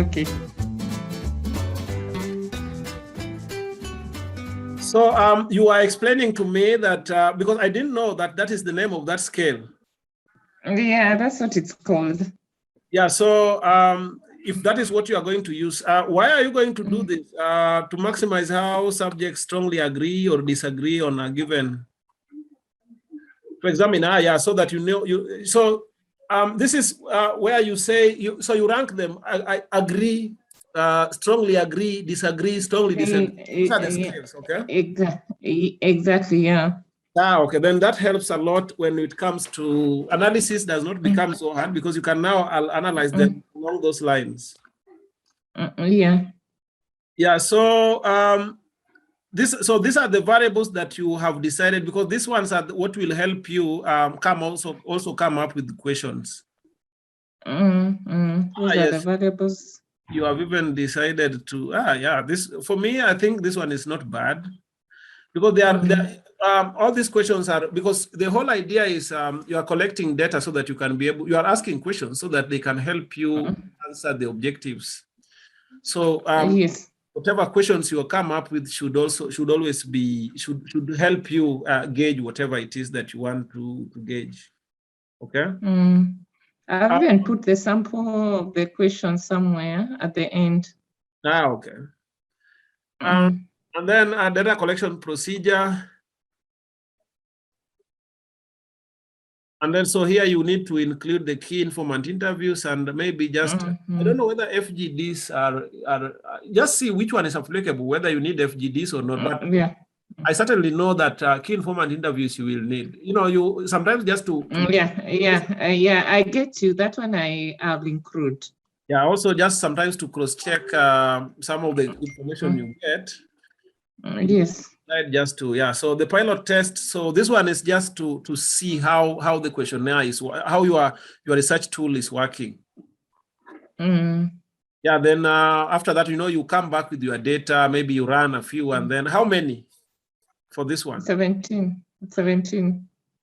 Okay. So you are explaining to me that because I didn't know that that is the name of that scale. Yeah, that's what it's called. Yeah. So if that is what you are going to use, why are you going to do this? To maximize how subjects strongly agree or disagree on a given. To examine, yeah, so that you know you. So this is where you say you. So you rank them. I agree. Strongly agree, disagree, strongly disagree. These are the scales, okay? Exactly, yeah. Okay, then that helps a lot when it comes to analysis. Does not become so hard because you can now analyze them along those lines. Yeah. Yeah, so these are the variables that you have decided, because these ones are what will help you also come up with questions. Those are the variables. You have even decided to, this, for me, I think this one is not bad, because they are, all these questions are, because the whole idea is you are collecting data so that you can be able, you are asking questions so that they can help you answer the objectives. So yes, whatever questions you come up with should always be, should help you gauge whatever it is that you want to gauge. Okay. I've even put the sample of the question somewhere at the end. Okay. And then a data collection procedure. And then so here you need to include the key informant interviews and maybe just, I don't know whether FGDs are just see which one is applicable, whether you need FGDs or not. But yeah, I certainly know that key informant interviews you will need. You know, you sometimes just to yeah, I get you. That one I'll include. Yeah, also just sometimes to cross-check some of the information you get. Yes. Just to, so the pilot test, so this one is just to see how the questionnaire is, how your research tool is working. Yeah, then after that, you come back with your data, maybe you run a few, and then how many for this one? 17.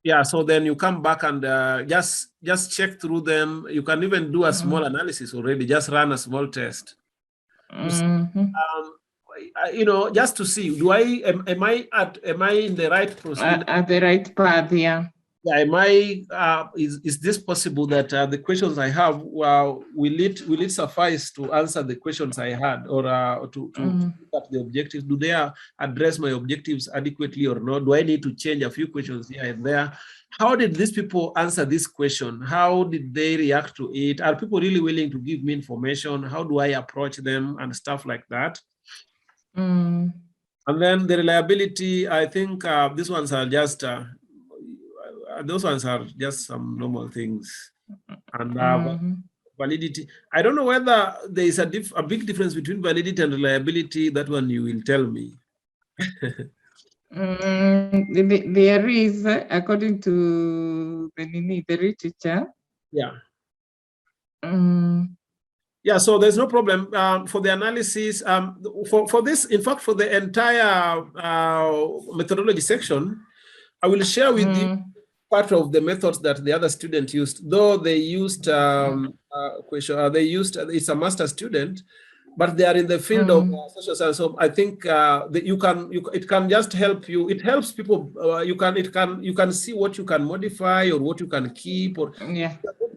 Yeah, so then you come back and just check through them. You can even do a small analysis already, just run a small test. Just to see, am I in the right process? At the right path, yeah. Yeah, am I? Is this possible that the questions I have, will it suffice to answer the questions I had, or to look at the objectives? Do they address my objectives adequately or not? Do I need to change a few questions here and there? How did these people answer this question? How did they react to it? Are people really willing to give me information? How do I approach them and stuff like that? And then the reliability, I think these ones are just, those ones are just some normal things. And validity, I don't know whether there is a big difference between validity and reliability. That one you will tell me. There is, according to the literature. Yeah. Yeah, so there's no problem for the analysis. For this, in fact, for the entire methodology section, I will share with you part of the methods that the other student used. Though they used question, it's a master student, but they are in the field of social science. So I think it can just help you. It helps people. You can see what you can modify or what you can keep, or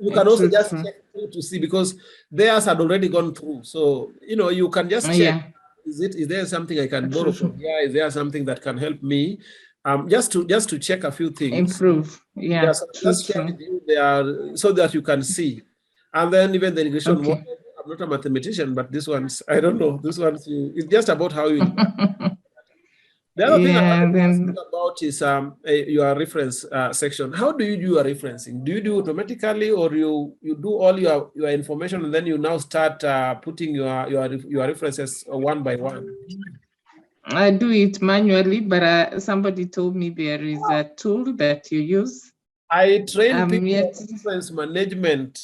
you can also just check through to see, because theirs had already gone through. So you can just check. Yeah. Is there something I can borrow from here? Is there something that can help me? Just to check a few things. Improve. Yeah. So just share with you there so that you can see. And then even the regression model, I'm not a mathematician, but this one's, I don't know, this one's, it's just about how you. The other thing I want to ask about is your reference section. How do you do your referencing? Do you do it automatically, or you do all your information and then you now start putting your references one by one? I do it manually, but somebody told me there is a tool that you use. I train people in reference management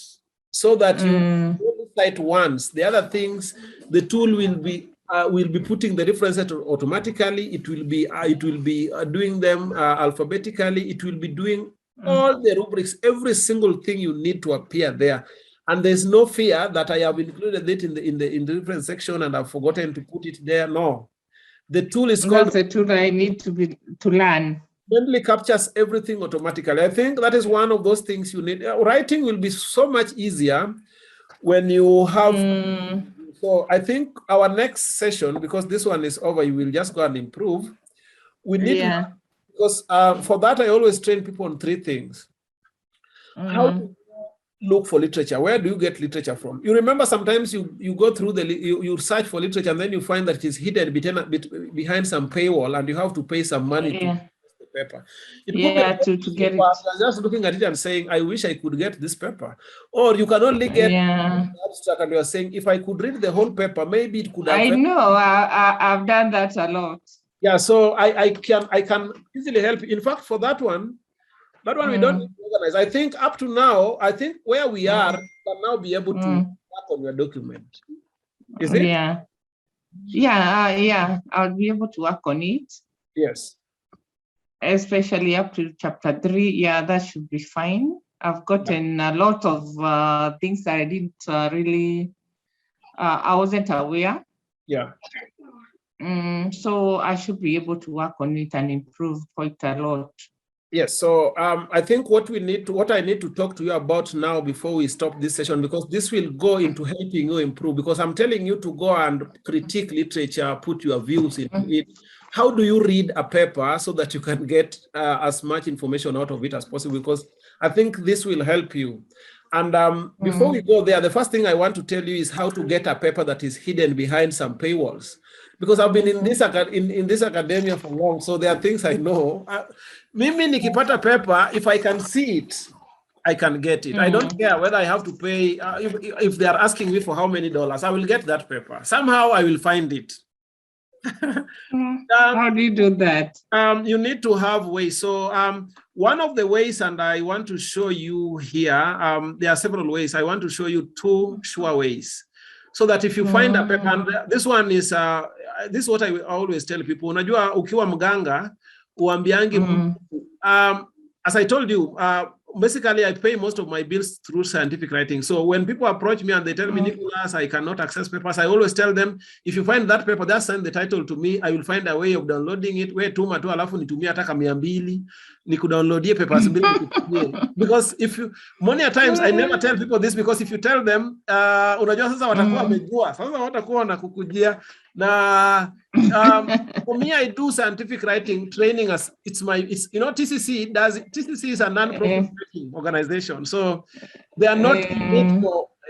so that you only cite once. The other things, the tool will be putting the references automatically. It will be doing them alphabetically. It will be doing all the rubrics, every single thing you need to appear there. And there's no fear that I have included it in the different section and I've forgotten to put it there. No, the tool is called. That's a tool I need to learn. Mentally captures everything automatically. I think that is one of those things you need. Writing will be so much easier when you have. So I think our next session, because this one is over, you will just go and improve. We need to, because for that I always train people on 3 things. How to look for literature. Where do you get literature from? You remember sometimes you go through you search for literature and then you find that it is hidden behind some paywall and you have to pay some money to the paper. To get it. Just looking at it and saying, I wish I could get this paper. Or you can only get the abstract and you are saying, if I could read the whole paper, maybe it could have. I know, I've done that a lot. Yeah, so I can easily help. In fact, for that one we don't need to organize. I think up to now, I think where we are, you can now be able to work on your document. Is it? Yeah, I'll be able to work on it. Yes. Especially up to chapter 3. Yeah, that should be fine. I've gotten a lot of things that I didn't really, I wasn't aware. Yeah. So I should be able to work on it and improve quite a lot. Yes, so I think what I need to talk to you about now before we stop this session, because this will go into helping you improve, because I'm telling you to go and critique literature, put your views into it. How do you read a paper so that you can get as much information out of it as possible? Because I think this will help you. And before we go there, the first thing I want to tell you is how to get a paper that is hidden behind some paywalls. Because I've been in this academia for long, so there are things I know. Mimi nikipata paper, if I can see it, I can get it. I don't care whether I have to pay, if they are asking me for how many dollars, I will get that paper. Somehow I will find it. How do you do that? You need to have ways. So one of the ways, and I want to show you here, there are several ways. I want to show you 2 sure ways. So that if you find a paper, and this one is, this is what I always tell people. Unajua ukiwa mganga, uambiangi, as I told you, basically I pay most of my bills through scientific writing. So when people approach me and they tell me, Nicholas, I cannot access papers, I always tell them, if you find that paper, just send the title to me. I will find a way of downloading it. We tuma tu alafu nitumia hata kama 200 nikudownloadie papers because if you, many a times I never tell people this, because if you tell them, unajua sasa watakuwa wamejua, sasa watakuwa wanakukujia. Na for me, I do scientific writing training as you know, TCC is a non-profit organization, so they are not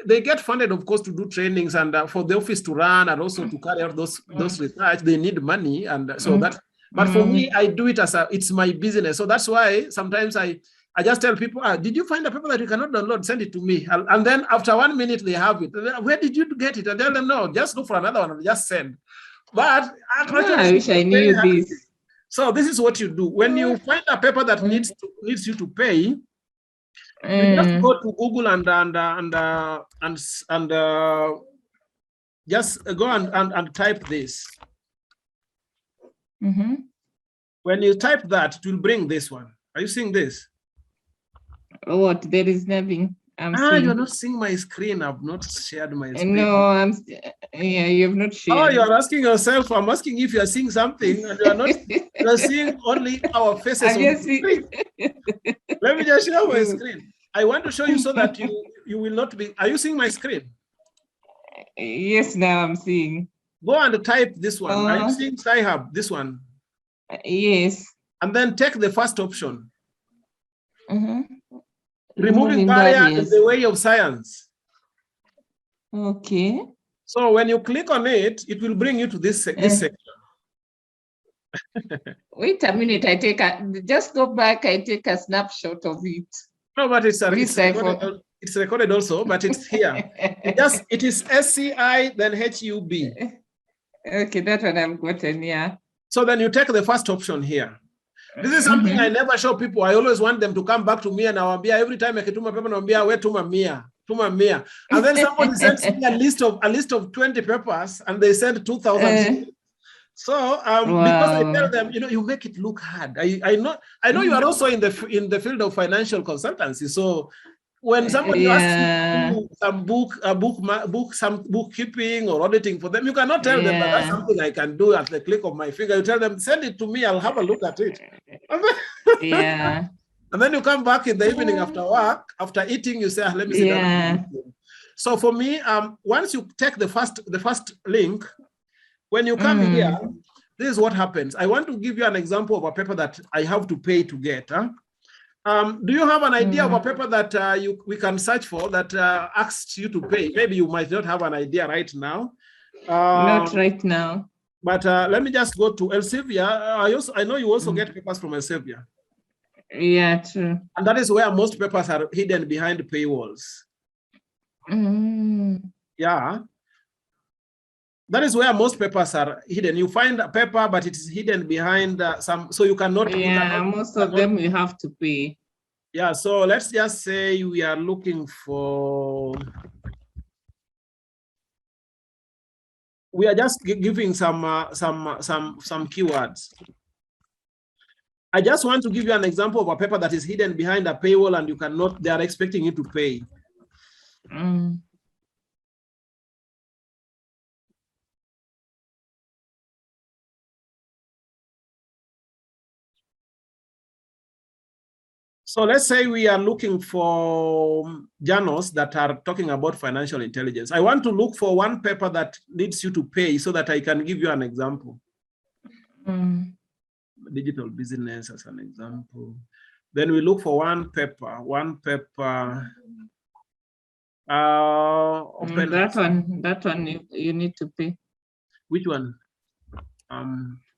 they get funded, of course, to do trainings and for the office to run and also to carry out those research. They need money, and so that. But for me, I do it as it's my business. So that's why sometimes I just tell people, did you find a paper that you cannot download? Send it to me. And then after 1 minute, they have it. Where did you get it? I tell them, no, just look for another one and just send. But I wish I knew this. So this is what you do. When you find a paper that needs you to pay, you just go to Google and just go and type this. When you type that, it will bring this one. Are you seeing this? What? There is nothing. You're not seeing my screen. I've not shared my screen. No, you've not shared. Oh, you're asking yourself. I'm asking if you're seeing something, and you're not. You're seeing only our faces on the screen. Let me just share my screen. I want to show you so that you will not be. Are you seeing my screen? Yes, now I'm seeing. Go and type this one. Are you seeing WritingHub? This one. Yes. And then take the first option. Removing barrier is the way of science. Okay. So when you click on it, it will bring you to this section. Wait a minute, just go back, I take a snapshot of it. No, but it's recorded also, but it's here. It is SCI, then HUB. Okay, that one I've gotten, yeah. So then you take the first option here. This is something I never show people. I always want them to come back to me, and every time I kituma paper, we tuma mia. And then somebody sends me a list of 20 papers, and they send 2,000. So because I tell them, you make it look hard. I know you are also in the field of financial consultancy. So when somebody asks you to do some bookkeeping or auditing for them, you cannot tell them that that's something I can do at the click of my finger. You tell them, send it to me, I'll have a look at it. Yeah. And then you come back in the evening after work, after eating, you say, let me sit down. So for me, once you take the first link, when you come here, this is what happens. I want to give you an example of a paper that I have to pay to get. Do you have an idea of a paper that we can search for that asks you to pay? Maybe you might not have an idea right now. Not right now. But let me just go to Elsevier. I know you also get papers from Elsevier. Yeah, true. And that is where most papers are hidden behind paywalls. Yeah. That is where most papers are hidden. You find a paper, but it is hidden behind some, so you cannot. Yeah, most of them you have to pay. Yeah, so let's just say we are looking for. We are just giving some keywords. I just want to give you an example of a paper that is hidden behind a paywall and you cannot. They are expecting you to pay. So let's say we are looking for journals that are talking about financial intelligence. I want to look for one paper that needs you to pay so that I can give you an example. Digital business as an example. Then we look for one paper. Open that one you need to pay. Which one?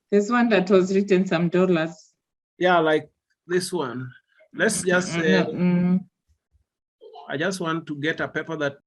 This one that was written some dollars. Yeah, like this one. Let's just say, I just want to get a paper that